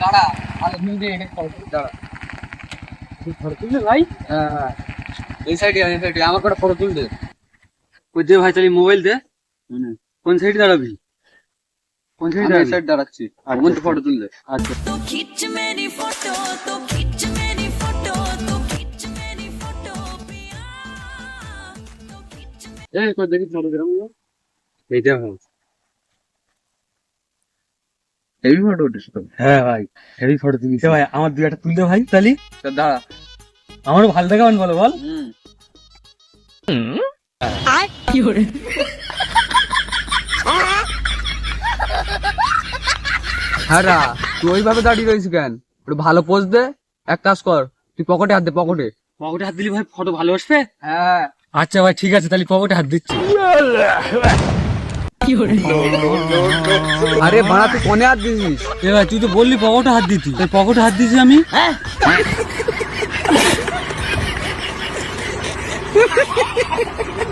দাঁড়া আলো দিয়ে এটা দাঁড়া ফটো তুলবে ভাই? হ্যাঁ এই সাইডে আমার একটা ফটো তুল দে। ওই দে ভাই, তাহলে মোবাইল দে। কোন সাইডে দাঁড়াবি? কোন সাইডে আমি এই দাঁড়াবি? সাইড দাঁড়াচ্ছি আচ্ছা, আমার ফটো তুল দে। আচ্ছা। तो खींच मेरी फोटो तो खींच मेरी फोटो तो खींच मेरी फोटो पिया तो खींच এই কই দেখি ফটো দিলাম গো। এইটা ভাই। হেভি ফটো উঠিস তো। হ্যাঁ ভাই, হেভি ফটো তুলিস ভাই। আমার দুই একটা তুলতে ভাই তাহলে। তা দাঁড়া। আমারও ভালো দেখাবেন বলো বল। হ্যাঁ রা, তুই ওইভাবে দাঁড়িয়ে রয়েছিস কেন? একটু ভালো পোজ দে। এক কাজ কর, তুই পকেটে হাত দে পকেটে। পকেটে হাত দিলি ভাই ফটো ভালো আসবে? হ্যাঁ আচ্ছা ভাই ঠিক আছে, তাহলে পকেটে হাত দিচ্ছি। আরে বাড়া তুই কোনে হাত দিছিস? এ ভাই তুই তো বললি পকেটে হাত দিতি, তাই পকেটে হাত দিছি আমি।